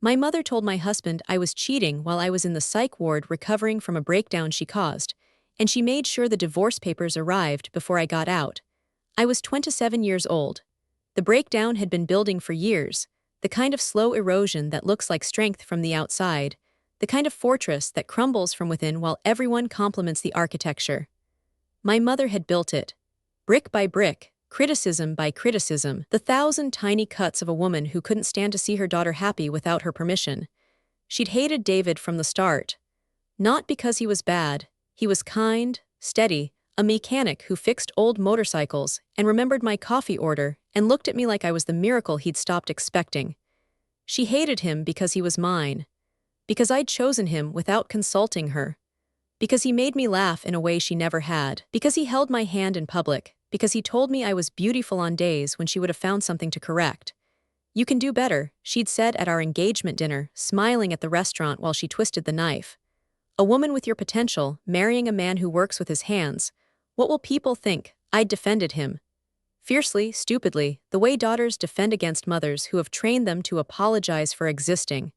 My mother told my husband I was cheating while I was in the psych ward recovering from a breakdown she caused, and she made sure the divorce papers arrived before I got out. I was 27 years old. The breakdown had been building for years, the kind of slow erosion that looks like strength from the outside, the kind of fortress that crumbles from within while everyone compliments the architecture. My mother had built it. Brick by brick, criticism by criticism, the 1,000 tiny cuts of a woman who couldn't stand to see her daughter happy without her permission. She'd hated David from the start. Not because he was bad. He was kind, steady, a mechanic who fixed old motorcycles and remembered my coffee order and looked at me like I was the miracle he'd stopped expecting. She hated him because he was mine. Because I'd chosen him without consulting her. Because he made me laugh in a way she never had. Because he held my hand in public. Because he told me I was beautiful on days when she would have found something to correct. "You can do better," she'd said at our engagement dinner, smiling at the restaurant while she twisted the knife. "A woman with your potential, marrying a man who works with his hands. What will people think?" I'd defended him. Fiercely, stupidly, the way daughters defend against mothers who have trained them to apologize for existing.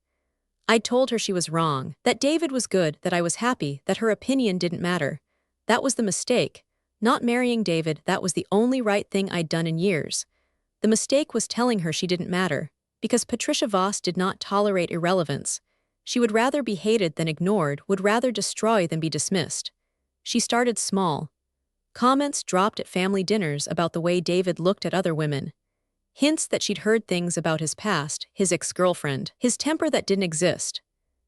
I'd told her she was wrong, that David was good, that I was happy, that her opinion didn't matter. That was the mistake. Not marrying David, that was the only right thing I'd done in years. The mistake was telling her she didn't matter, because Patricia Voss did not tolerate irrelevance. She would rather be hated than ignored, would rather destroy than be dismissed. She started small. Comments dropped at family dinners about the way David looked at other women. Hints that she'd heard things about his past, his ex-girlfriend, his temper that didn't exist.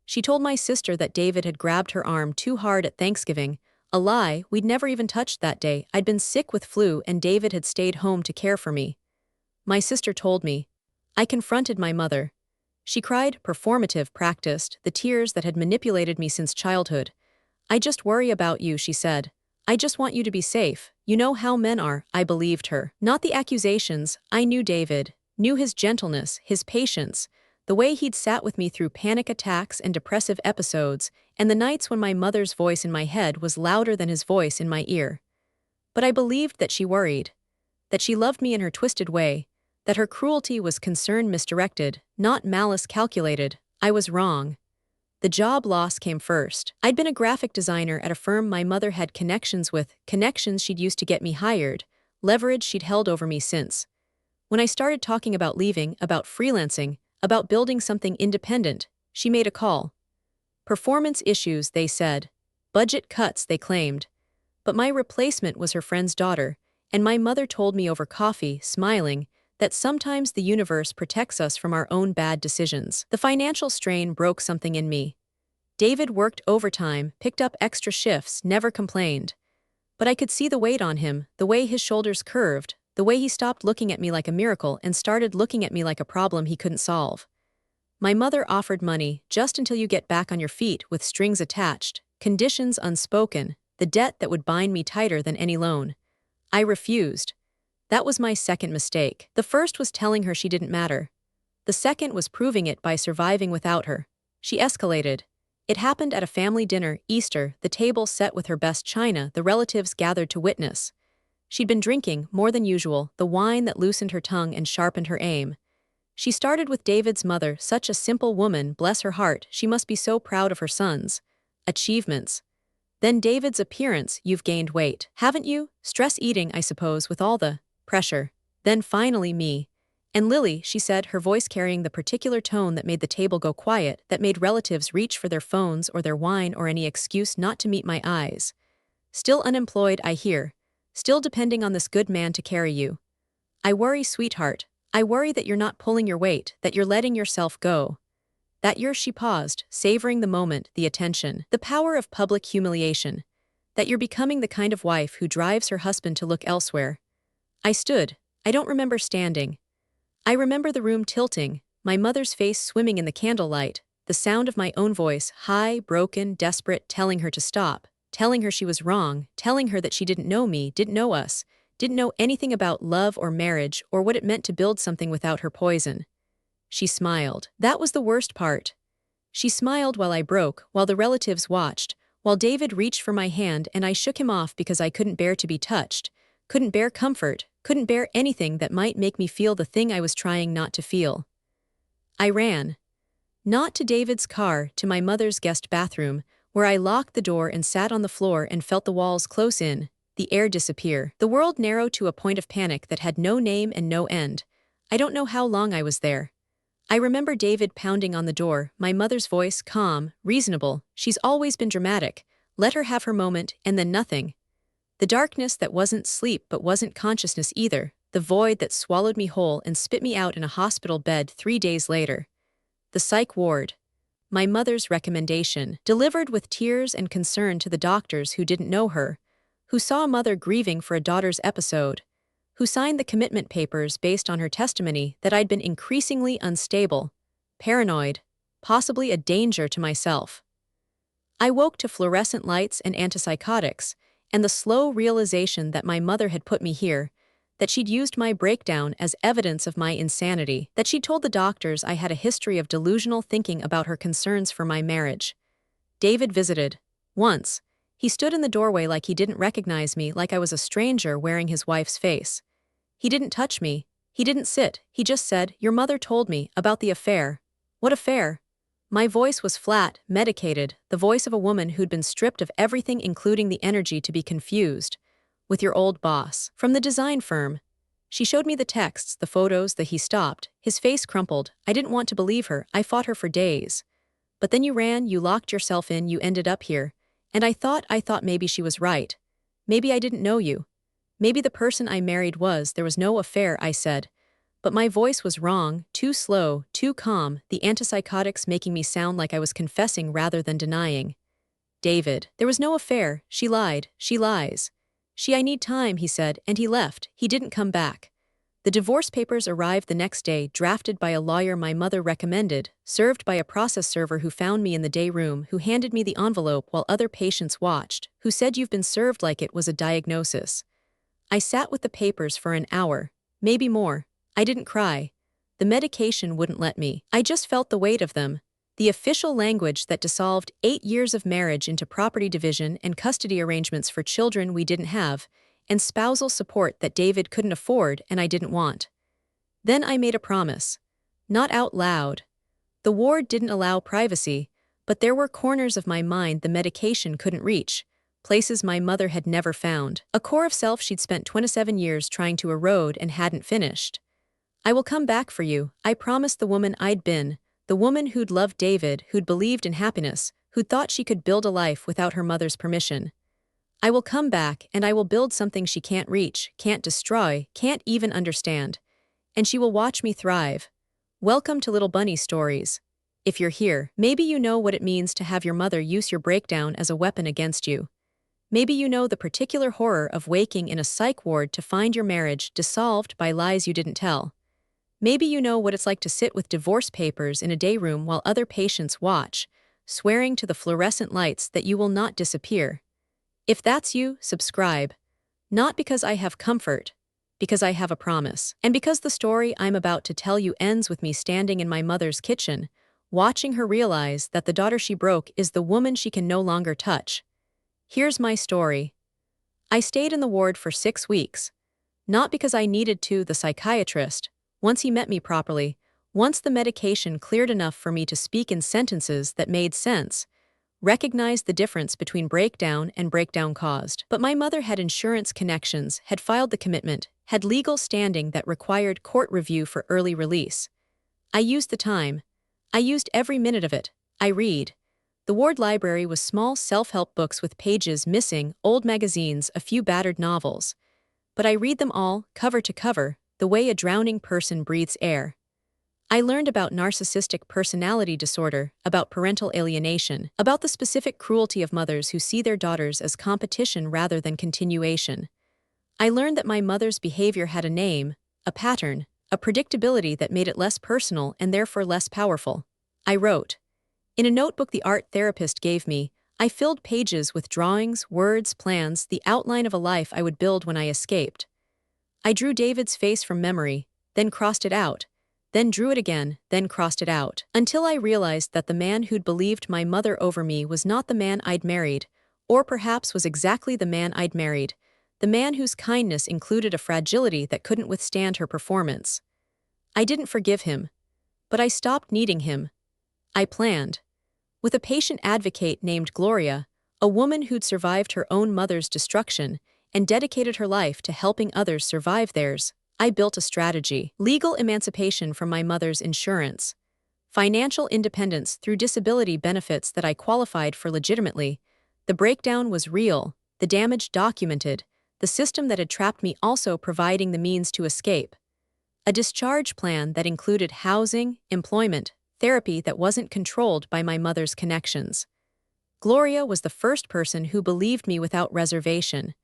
She told my sister that David had grabbed her arm too hard at Thanksgiving, a lie we'd never even touched that day. I'd been sick with flu and David had stayed home to care for me. My sister told me. I confronted my mother. She cried, performative, practiced, the tears that had manipulated me since childhood. "I just worry about you," she said. "I just want you to be safe. You know how men are." I believed her. Not the accusations. I knew David, knew his gentleness, his patience, the way he'd sat with me through panic attacks and depressive episodes, and the nights when my mother's voice in my head was louder than his voice in my ear. But I believed that she worried, that she loved me in her twisted way, that her cruelty was concern misdirected, not malice calculated. I was wrong. The job loss came first. I'd been a graphic designer at a firm my mother had connections with, connections she'd used to get me hired, leverage she'd held over me since. When I started talking about leaving, about freelancing, about building something independent, she made a call. Performance issues, they said. Budget cuts, they claimed. But my replacement was her friend's daughter, and my mother told me over coffee, smiling, that sometimes the universe protects us from our own bad decisions. The financial strain broke something in me. David worked overtime, picked up extra shifts, never complained. But I could see the weight on him, the way his shoulders curved, the way he stopped looking at me like a miracle and started looking at me like a problem he couldn't solve. My mother offered money, just until you get back on your feet, with strings attached, conditions unspoken, the debt that would bind me tighter than any loan. I refused. That was my second mistake. The first was telling her she didn't matter. The second was proving it by surviving without her. She escalated. It happened at a family dinner, Easter, the table set with her best china, the relatives gathered to witness. She'd been drinking, more than usual, the wine that loosened her tongue and sharpened her aim. She started with David's mother, such a simple woman, bless her heart, she must be so proud of her sons. Achievements. Then David's appearance, "You've gained weight, haven't you? Stress eating, I suppose, with all the pressure." Then finally me. "And Lily," she said, her voice carrying the particular tone that made the table go quiet, that made relatives reach for their phones or their wine or any excuse not to meet my eyes. "Still unemployed, I hear. Still depending on this good man to carry you. I worry, sweetheart. I worry that you're not pulling your weight, that you're letting yourself go. That you're," she paused, savoring the moment, the attention, the power of public humiliation. "That you're becoming the kind of wife who drives her husband to look elsewhere." I stood. I don't remember standing. I remember the room tilting, my mother's face swimming in the candlelight, the sound of my own voice, high, broken, desperate, telling her to stop, telling her she was wrong, telling her that she didn't know me, didn't know us, didn't know anything about love or marriage or what it meant to build something without her poison. She smiled. That was the worst part. She smiled while I broke, while the relatives watched, while David reached for my hand and I shook him off because I couldn't bear to be touched, couldn't bear comfort, couldn't bear anything that might make me feel the thing I was trying not to feel. I ran. Not to David's car, to my mother's guest bathroom, where I locked the door and sat on the floor and felt the walls close in, the air disappear. The world narrow to a point of panic that had no name and no end. I don't know how long I was there. I remember David pounding on the door, my mother's voice calm, reasonable. She's always been dramatic. Let her have her moment, and then nothing. The darkness that wasn't sleep but wasn't consciousness either, the void that swallowed me whole and spit me out in a hospital bed 3 days later. The psych ward. My mother's recommendation, delivered with tears and concern to the doctors who didn't know her, who saw a mother grieving for a daughter's episode, who signed the commitment papers based on her testimony that I'd been increasingly unstable, paranoid, possibly a danger to myself. I woke to fluorescent lights and antipsychotics, and the slow realization that my mother had put me here, that she'd used my breakdown as evidence of my insanity, that she'd told the doctors I had a history of delusional thinking about her concerns for my marriage. David visited. Once, he stood in the doorway like he didn't recognize me, like I was a stranger wearing his wife's face. He didn't touch me. He didn't sit. He just said, "Your mother told me about the affair." What affair? My voice was flat, medicated, the voice of a woman who'd been stripped of everything including the energy to be confused. With your old boss. From the design firm. She showed me the texts, the photos, he stopped. His face crumpled. I didn't want to believe her. I fought her for days. But then you ran, you locked yourself in, you ended up here. And I thought maybe she was right. Maybe I didn't know you. Maybe the person I married there was no affair, I said. But my voice was wrong, too slow, too calm, the antipsychotics making me sound like I was confessing rather than denying. David, there was no affair. She lied. She lies. I need time, he said, and he left. He didn't come back. The divorce papers arrived the next day, drafted by a lawyer my mother recommended, served by a process server who found me in the day room, who handed me the envelope while other patients watched, who said you've been served like it was a diagnosis. I sat with the papers for an hour, maybe more. I didn't cry. The medication wouldn't let me. I just felt the weight of them. The official language that dissolved 8 years of marriage into property division and custody arrangements for children we didn't have, and spousal support that David couldn't afford and I didn't want. Then I made a promise. Not out loud. The ward didn't allow privacy, but there were corners of my mind the medication couldn't reach, places my mother had never found, a core of self she'd spent 27 years trying to erode and hadn't finished. I will come back for you, I promised the woman I'd been, the woman who'd loved David, who'd believed in happiness, who'd thought she could build a life without her mother's permission. I will come back, and I will build something she can't reach, can't destroy, can't even understand. And she will watch me thrive. Welcome to Little Bunny Stories. If you're here, maybe you know what it means to have your mother use your breakdown as a weapon against you. Maybe you know the particular horror of waking in a psych ward to find your marriage dissolved by lies you didn't tell. Maybe you know what it's like to sit with divorce papers in a day room while other patients watch, swearing to the fluorescent lights that you will not disappear. If that's you, subscribe. Not because I have comfort, because I have a promise. And because the story I'm about to tell you ends with me standing in my mother's kitchen, watching her realize that the daughter she broke is the woman she can no longer touch. Here's my story. I stayed in the ward for 6 weeks. Not because I needed to, the psychiatrist. Once he met me properly, once the medication cleared enough for me to speak in sentences that made sense, recognized the difference between breakdown and breakdown caused. But my mother had insurance connections, had filed the commitment, had legal standing that required court review for early release. I used the time. I used every minute of it. I read. The ward library was small self-help books with pages missing, old magazines, a few battered novels. But I read them all, cover to cover, the way a drowning person breathes air. I learned about narcissistic personality disorder, about parental alienation, about the specific cruelty of mothers who see their daughters as competition rather than continuation. I learned that my mother's behavior had a name, a pattern, a predictability that made it less personal and therefore less powerful. I wrote. In a notebook the art therapist gave me, I filled pages with drawings, words, plans, the outline of a life I would build when I escaped. I drew David's face from memory, then crossed it out, then drew it again, then crossed it out, until I realized that the man who'd believed my mother over me was not the man I'd married, or perhaps was exactly the man I'd married, the man whose kindness included a fragility that couldn't withstand her performance. I didn't forgive him, but I stopped needing him. I planned. With a patient advocate named Gloria, a woman who'd survived her own mother's destruction and dedicated her life to helping others survive theirs, I built a strategy. Legal emancipation from my mother's insurance. Financial independence through disability benefits that I qualified for legitimately. The breakdown was real, the damage documented, the system that had trapped me also providing the means to escape. A discharge plan that included housing, employment, therapy that wasn't controlled by my mother's connections. Gloria was the first person who believed me without reservation.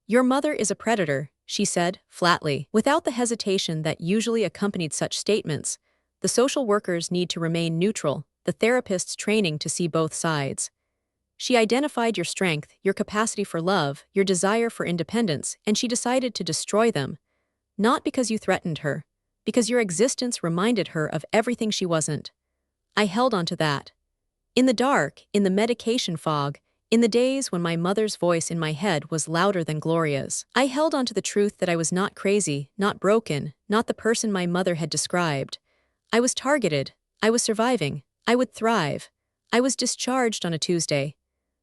"Your mother is a predator," she said, flatly. Without the hesitation that usually accompanied such statements, the social workers need to remain neutral, the therapist's training to see both sides. She identified your strength, your capacity for love, your desire for independence, and she decided to destroy them. Not because you threatened her, because your existence reminded her of everything she wasn't. I held on to that. In the dark, in the medication fog, in the days when my mother's voice in my head was louder than Gloria's, I held on to the truth that I was not crazy, not broken, not the person my mother had described. I was targeted. I was surviving. I would thrive. I was discharged on a Tuesday.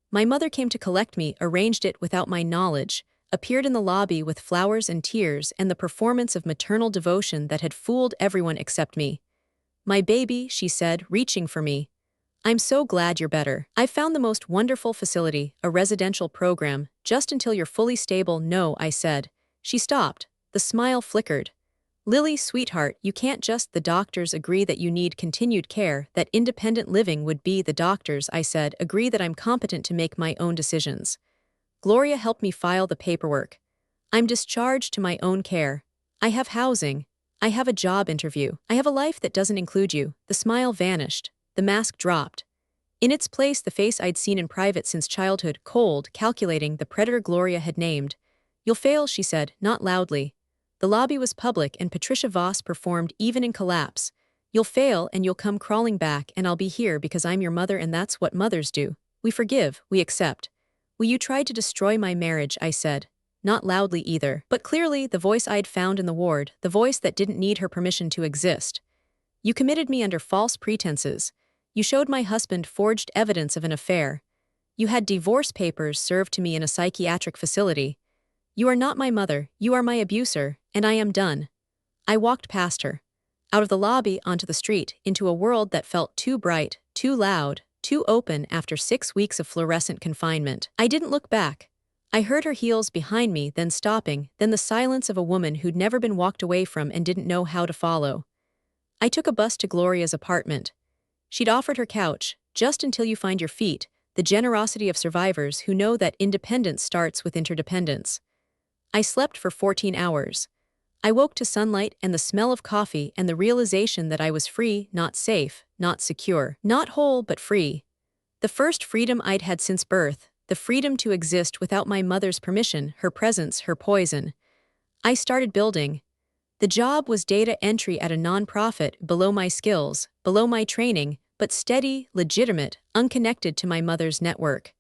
My mother came to collect me, arranged it without my knowledge, appeared in the lobby with flowers and tears and the performance of maternal devotion that had fooled everyone except me. "My baby," she said, reaching for me. "I'm so glad you're better. I found the most wonderful facility, a residential program, just until you're fully stable." "No," I said. She stopped. The smile flickered. "Lily, sweetheart, you can't just. The doctors agree that you need continued care, that independent living would be." "The doctors," I said, "agree that I'm competent to make my own decisions." Gloria helped me file the paperwork. "I'm discharged to my own care. I have housing. I have a job interview. I have a life that doesn't include you." The smile vanished. The mask dropped. In its place, the face I'd seen in private since childhood, cold, calculating, the predator Gloria had named. "You'll fail," she said, not loudly. The lobby was public and Patricia Voss performed even in collapse. "You'll fail and you'll come crawling back and I'll be here because I'm your mother and that's what mothers do. We forgive, we accept." "Will you try to destroy my marriage?" I said. Not loudly either, but clearly the voice I'd found in the ward, the voice that didn't need her permission to exist. "You committed me under false pretenses. You showed my husband forged evidence of an affair. You had divorce papers served to me in a psychiatric facility. You are not my mother, you are my abuser, and I am done." I walked past her. Out of the lobby onto the street, into a world that felt too bright, too loud, too open after 6 weeks of fluorescent confinement. I didn't look back. I heard her heels behind me, then stopping, then the silence of a woman who'd never been walked away from and didn't know how to follow. I took a bus to Gloria's apartment. She'd offered her couch, "Just until you find your feet," the generosity of survivors who know that independence starts with interdependence. I slept for 14 hours. I woke to sunlight and the smell of coffee and the realization that I was free, not safe, not secure, not whole but free. The first freedom I'd had since birth, the freedom to exist without my mother's permission, her presence, her poison. I started building. The job was data entry at a nonprofit, below my skills, below my training, but steady, legitimate, unconnected to my mother's network.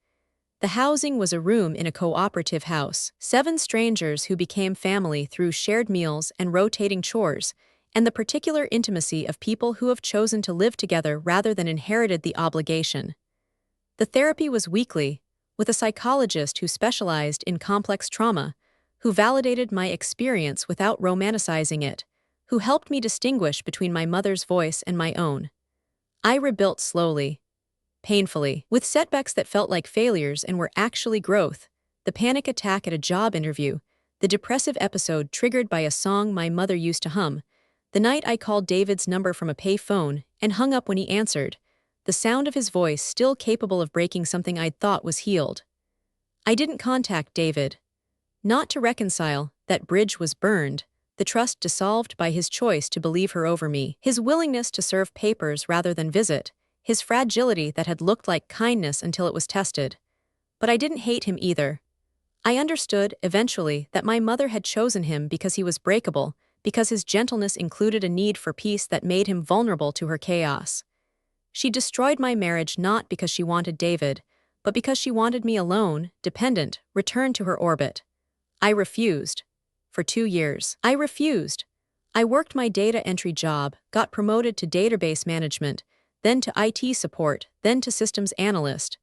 The housing was a room in a cooperative house, 7 strangers who became family through shared meals and rotating chores, and the particular intimacy of people who have chosen to live together rather than inherited the obligation. The therapy was weekly, with a psychologist who specialized in complex trauma, who validated my experience without romanticizing it, who helped me distinguish between my mother's voice and my own. I rebuilt slowly, painfully, with setbacks that felt like failures and were actually growth, the panic attack at a job interview, the depressive episode triggered by a song my mother used to hum, the night I called David's number from a pay phone and hung up when he answered, the sound of his voice still capable of breaking something I'd thought was healed. I didn't contact David. Not to reconcile, that bridge was burned, the trust dissolved by his choice to believe her over me, his willingness to serve papers rather than visit, his fragility that had looked like kindness until it was tested. But I didn't hate him either. I understood, eventually, that my mother had chosen him because he was breakable, because his gentleness included a need for peace that made him vulnerable to her chaos. She destroyed my marriage not because she wanted David, but because she wanted me alone, dependent, returned to her orbit. I refused. For 2 years. I refused. I worked my data entry job, got promoted to database management, then to IT support, then to systems analyst.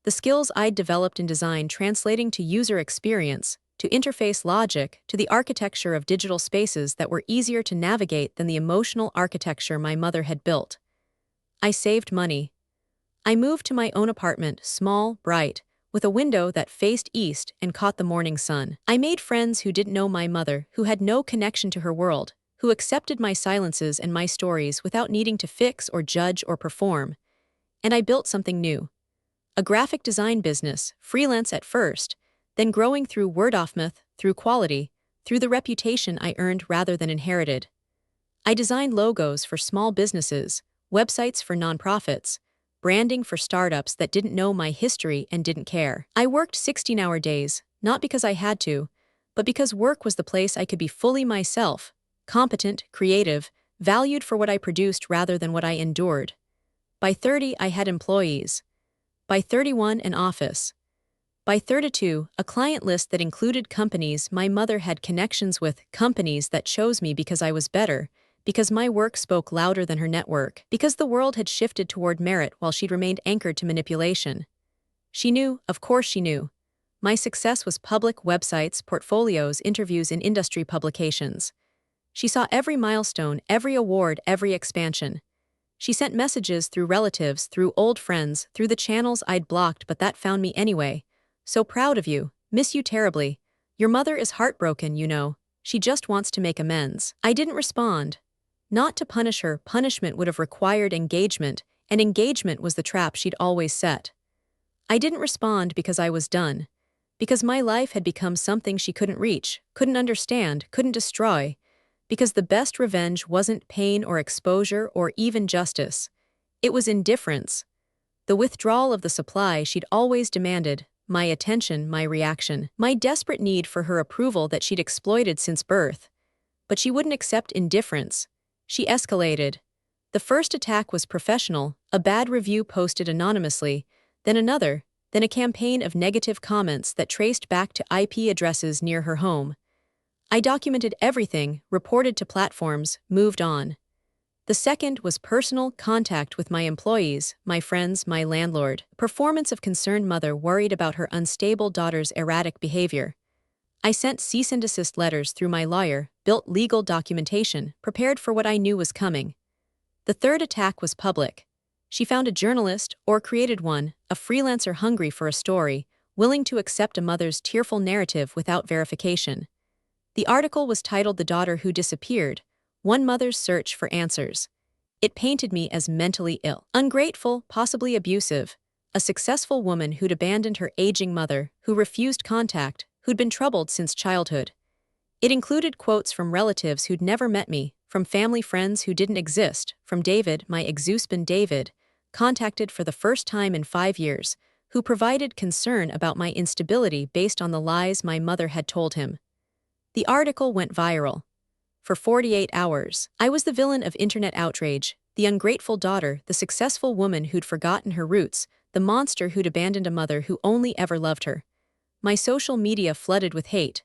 The skills I'd developed in design translating to user experience, to interface logic, to the architecture of digital spaces that were easier to navigate than the emotional architecture my mother had built. I saved money. I moved to my own apartment, small, bright, with a window that faced east and caught the morning sun. I made friends who didn't know my mother, who had no connection to her world, who accepted my silences and my stories without needing to fix or judge or perform. And I built something new. A graphic design business, freelance at first, then growing through word of mouth, through quality, through the reputation I earned rather than inherited. I designed logos for small businesses, websites for nonprofits, branding for startups that didn't know my history and didn't care. I worked 16-hour days, not because I had to, but because work was the place I could be fully myself, competent, creative, valued for what I produced rather than what I endured. By 30, I had employees. By 31, an office. By 32, a client list that included companies my mother had connections with, companies that chose me because I was better, because my work spoke louder than her network, because the world had shifted toward merit while she'd remained anchored to manipulation. She knew, of course she knew. My success was public websites, portfolios, interviews in industry publications. She saw every milestone, every award, every expansion. She sent messages through relatives, through old friends, through the channels I'd blocked but that found me anyway. So proud of you, miss you terribly. Your mother is heartbroken, you know. She just wants to make amends. I didn't respond. Not to punish her, punishment would have required engagement, and engagement was the trap she'd always set. I didn't respond because I was done. Because my life had become something she couldn't reach, couldn't understand, couldn't destroy. Because the best revenge wasn't pain or exposure or even justice. It was indifference. The withdrawal of the supply she'd always demanded, my attention, my reaction, my desperate need for her approval that she'd exploited since birth. But she wouldn't accept indifference. She escalated. The first attack was professional, a bad review posted anonymously, then another, then a campaign of negative comments that traced back to IP addresses near her home. I documented everything, reported to platforms, moved on. The second was personal contact with my employees, my friends, my landlord. Performance of concerned mother worried about her unstable daughter's erratic behavior. I sent cease and desist letters through my lawyer, built legal documentation, prepared for what I knew was coming. The third attack was public. She found a journalist, or created one, a freelancer hungry for a story, willing to accept a mother's tearful narrative without verification. The article was titled The Daughter Who Disappeared, One Mother's Search for Answers. It painted me as mentally ill, ungrateful, possibly abusive, a successful woman who'd abandoned her aging mother, who refused contact, who'd been troubled since childhood. It included quotes from relatives who'd never met me, from family friends who didn't exist, from David, my ex-husband David, contacted for the first time in 5 years, who provided concern about my instability based on the lies my mother had told him. The article went viral. For 48 hours, I was the villain of internet outrage, the ungrateful daughter, the successful woman who'd forgotten her roots, the monster who'd abandoned a mother who only ever loved her. My social media flooded with hate.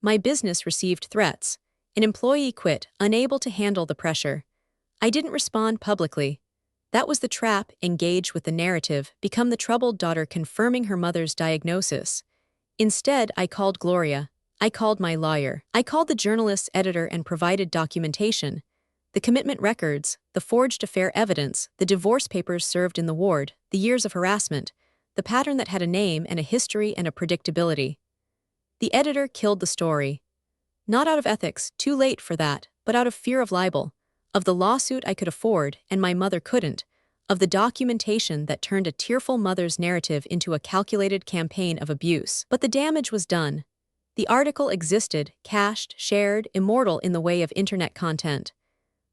My business received threats. An employee quit, unable to handle the pressure. I didn't respond publicly. That was the trap, engage with the narrative, become the troubled daughter confirming her mother's diagnosis. Instead, I called Gloria. I called my lawyer. I called the journalist's editor and provided documentation. The commitment records, the forged affair evidence, the divorce papers served in the ward, the years of harassment, the pattern that had a name and a history and a predictability. The editor killed the story. Not out of ethics, too late for that, but out of fear of libel, of the lawsuit I could afford and my mother couldn't, of the documentation that turned a tearful mother's narrative into a calculated campaign of abuse. But the damage was done. The article existed, cached, shared, immortal in the way of internet content.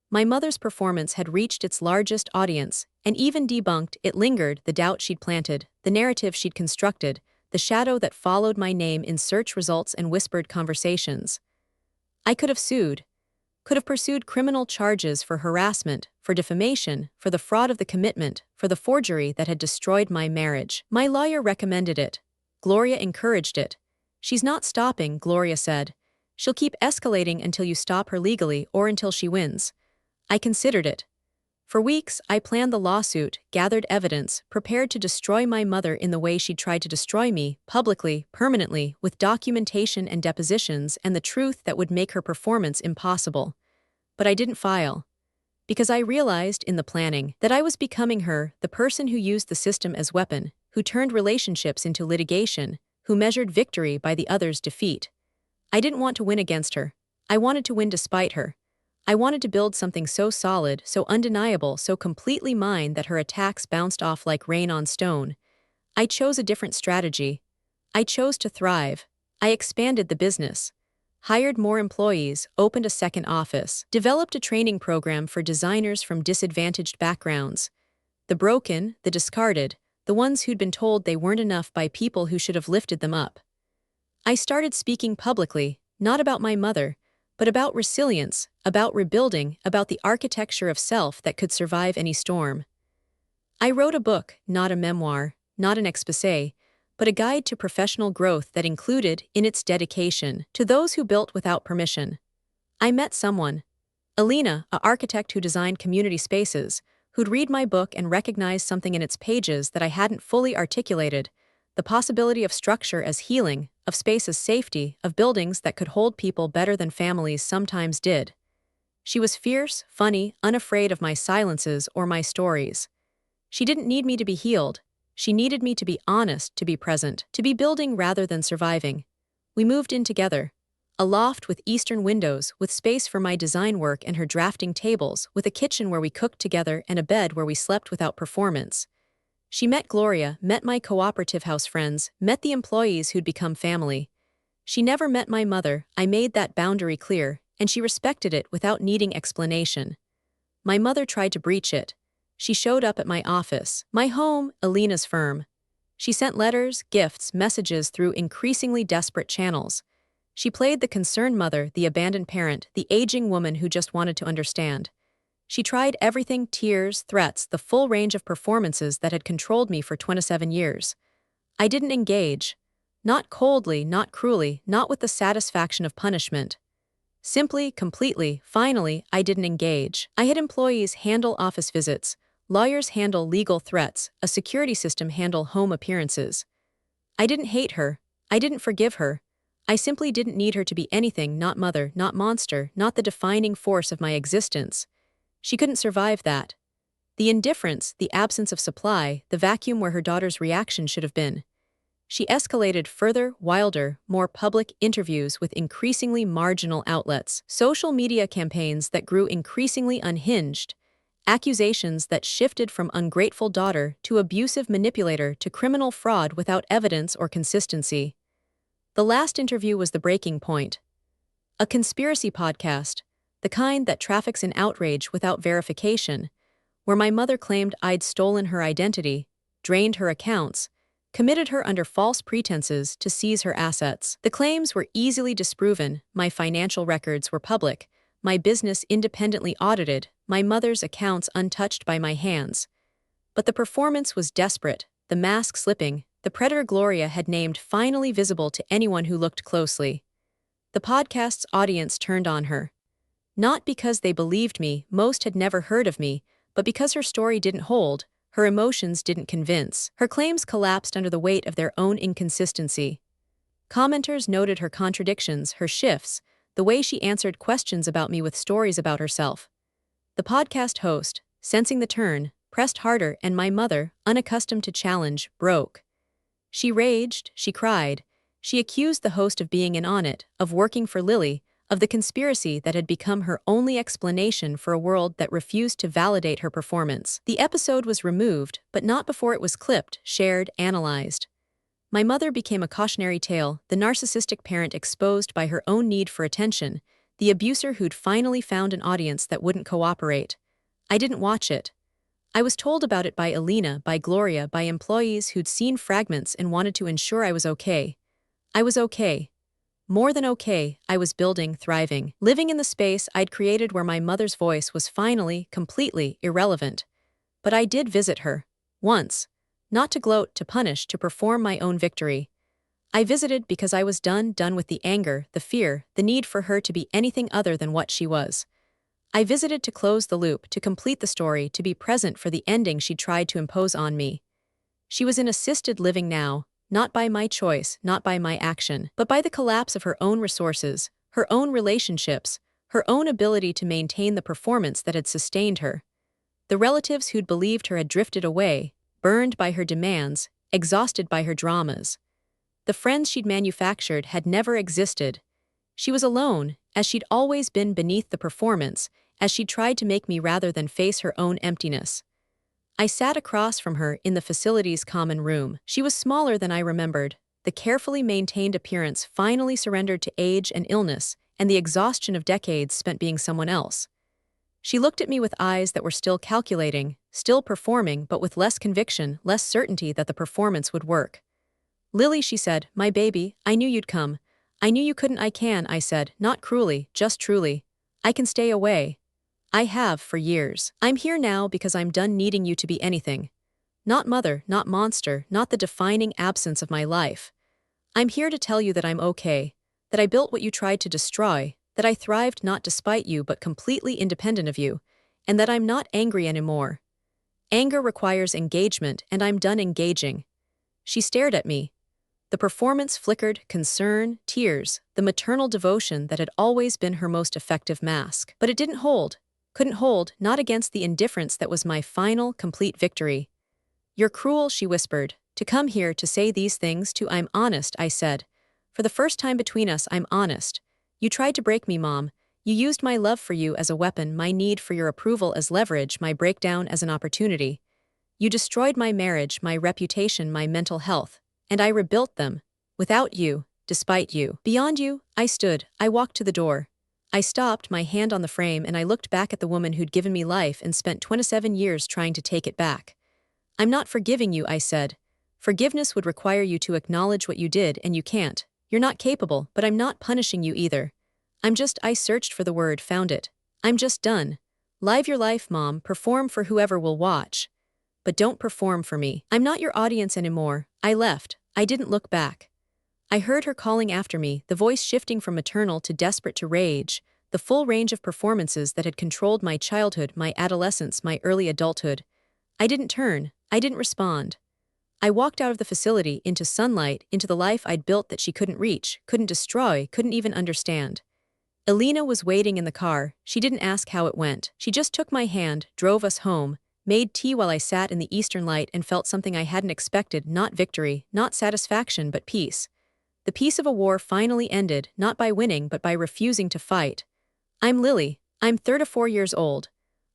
My mother's performance had reached its largest audience, and even debunked, it lingered, the doubt she'd planted, the narrative she'd constructed, the shadow that followed my name in search results and whispered conversations. I could have sued, could have pursued criminal charges for harassment, for defamation, for the fraud of the commitment, for the forgery that had destroyed my marriage. My lawyer recommended it. Gloria encouraged it. She's not stopping, Gloria said. She'll keep escalating until you stop her legally or until she wins. I considered it. For weeks, I planned the lawsuit, gathered evidence, prepared to destroy my mother in the way she tried to destroy me, publicly, permanently, with documentation and depositions and the truth that would make her performance impossible. But I didn't file. Because I realized in the planning that I was becoming her, the person who used the system as weapon, who turned relationships into litigation, who measured victory by the other's defeat. I didn't want to win against her. I wanted to win despite her. I wanted to build something so solid, so undeniable, so completely mine that her attacks bounced off like rain on stone. I chose a different strategy. I chose to thrive. I expanded the business. Hired more employees, opened a second office, developed a training program for designers from disadvantaged backgrounds. The broken, the discarded, the ones who'd been told they weren't enough by people who should have lifted them up. I started speaking publicly, not about my mother, but about resilience, about rebuilding, about the architecture of self that could survive any storm. I wrote a book, not a memoir, not an exposé, but a guide to professional growth that included, in its dedication, to those who built without permission. I met someone, Elena, an architect who designed community spaces, who'd read my book and recognize something in its pages that I hadn't fully articulated, the possibility of structure as healing, of space as safety, of buildings that could hold people better than families sometimes did. She was fierce, funny, unafraid of my silences or my stories. She didn't need me to be healed. She needed me to be honest, to be present, to be building rather than surviving. We moved in together. A loft with eastern windows, with space for my design work and her drafting tables, with a kitchen where we cooked together and a bed where we slept without performance. She met Gloria, met my cooperative house friends, met the employees who'd become family. She never met my mother. I made that boundary clear, and she respected it without needing explanation. My mother tried to breach it. She showed up at my office, my home, Elena's firm. She sent letters, gifts, messages through increasingly desperate channels. She played the concerned mother, the abandoned parent, the aging woman who just wanted to understand. She tried everything, tears, threats, the full range of performances that had controlled me for 27 years. I didn't engage. Not coldly, not cruelly, not with the satisfaction of punishment. Simply, completely, finally, I didn't engage. I had employees handle office visits, lawyers handle legal threats, a security system handle home appearances. I didn't hate her. I didn't forgive her. I simply didn't need her to be anything, not mother, not monster, not the defining force of my existence. She couldn't survive that. The indifference, the absence of supply, the vacuum where her daughter's reaction should have been. She escalated further, wilder, more public interviews with increasingly marginal outlets, social media campaigns that grew increasingly unhinged, accusations that shifted from ungrateful daughter to abusive manipulator to criminal fraud without evidence or consistency. The last interview was the breaking point. A conspiracy podcast, the kind that traffics in outrage without verification, where my mother claimed I'd stolen her identity, drained her accounts, committed her under false pretenses to seize her assets. The claims were easily disproven, my financial records were public, my business independently audited, my mother's accounts untouched by my hands. But the performance was desperate, the mask slipping, the predator Gloria had named finally visible to anyone who looked closely. The podcast's audience turned on her. Not because they believed me, most had never heard of me, but because her story didn't hold, her emotions didn't convince. Her claims collapsed under the weight of their own inconsistency. Commenters noted her contradictions, her shifts, the way she answered questions about me with stories about herself. The podcast host, sensing the turn, pressed harder, and my mother, unaccustomed to challenge, broke. She raged, she cried. She accused the host of being in on it, of working for Lily, of the conspiracy that had become her only explanation for a world that refused to validate her performance. The episode was removed, but not before it was clipped, shared, analyzed. My mother became a cautionary tale, the narcissistic parent exposed by her own need for attention, the abuser who'd finally found an audience that wouldn't cooperate. I didn't watch it. I was told about it by Elena, by Gloria, by employees who'd seen fragments and wanted to ensure I was okay. I was okay. More than okay, I was building, thriving, living in the space I'd created where my mother's voice was finally, completely, irrelevant. But I did visit her. Once. Not to gloat, to punish, to perform my own victory. I visited because I was done with the anger, the fear, the need for her to be anything other than what she was. I visited to close the loop, to complete the story, to be present for the ending she tried to impose on me. She was in assisted living now, not by my choice, not by my action, but by the collapse of her own resources, her own relationships, her own ability to maintain the performance that had sustained her. The relatives who'd believed her had drifted away, burned by her demands, exhausted by her dramas. The friends she'd manufactured had never existed. She was alone, as she'd always been beneath the performance, as she tried to make me rather than face her own emptiness. I sat across from her in the facility's common room. She was smaller than I remembered. The carefully maintained appearance finally surrendered to age and illness, and the exhaustion of decades spent being someone else. She looked at me with eyes that were still calculating, still performing, but with less conviction, less certainty that the performance would work. "Lily," she said, "my baby, I knew you'd come. I knew you couldn't." "I can," I said, not cruelly, just truly. "I can stay away. I have for years. I'm here now because I'm done needing you to be anything. Not mother, not monster, not the defining absence of my life. I'm here to tell you that I'm okay, that I built what you tried to destroy, that I thrived not despite you but completely independent of you, and that I'm not angry anymore. Anger requires engagement, and I'm done engaging." She stared at me. The performance flickered, concern, tears, the maternal devotion that had always been her most effective mask. But it didn't hold. Couldn't hold, not against the indifference that was my final, complete victory. "You're cruel," she whispered. "To come here to say these things to I'm honest," I said. "For the first time between us, I'm honest. You tried to break me, Mom. You used my love for you as a weapon, my need for your approval as leverage, my breakdown as an opportunity. You destroyed my marriage, my reputation, my mental health, and I rebuilt them. Without you, despite you. Beyond you." I stood. I walked to the door. I stopped, my hand on the frame, and I looked back at the woman who'd given me life and spent 27 years trying to take it back. "I'm not forgiving you," I said. "Forgiveness would require you to acknowledge what you did, and you can't. You're not capable, but I'm not punishing you either. I searched for the word, found it. I'm just done. Live your life, Mom, perform for whoever will watch. But don't perform for me. I'm not your audience anymore." I left. I didn't look back. I heard her calling after me, the voice shifting from maternal to desperate to rage, the full range of performances that had controlled my childhood, my adolescence, my early adulthood. I didn't turn. I didn't respond. I walked out of the facility, into sunlight, into the life I'd built that she couldn't reach, couldn't destroy, couldn't even understand. Elena was waiting in the car. She didn't ask how it went. She just took my hand, drove us home, made tea while I sat in the eastern light and felt something I hadn't expected, not victory, not satisfaction, but peace. The peace of a war finally ended, not by winning but by refusing to fight. I'm Lily. I'm 34 years old.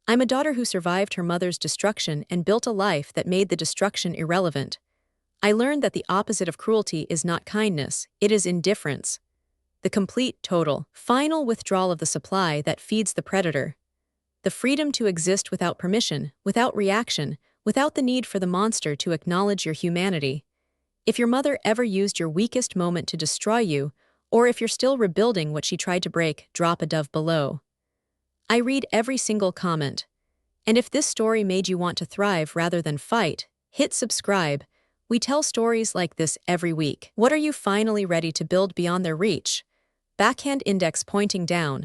I'm a daughter who survived her mother's destruction and built a life that made the destruction irrelevant. I learned that the opposite of cruelty is not kindness, it is indifference. The complete, total, final withdrawal of the supply that feeds the predator. The freedom to exist without permission, without reaction, without the need for the monster to acknowledge your humanity. If your mother ever used your weakest moment to destroy you, or if you're still rebuilding what she tried to break, drop a dove below. I read every single comment. And if this story made you want to thrive rather than fight, hit subscribe. We tell stories like this every week. What are you finally ready to build beyond their reach? Backhand index pointing down.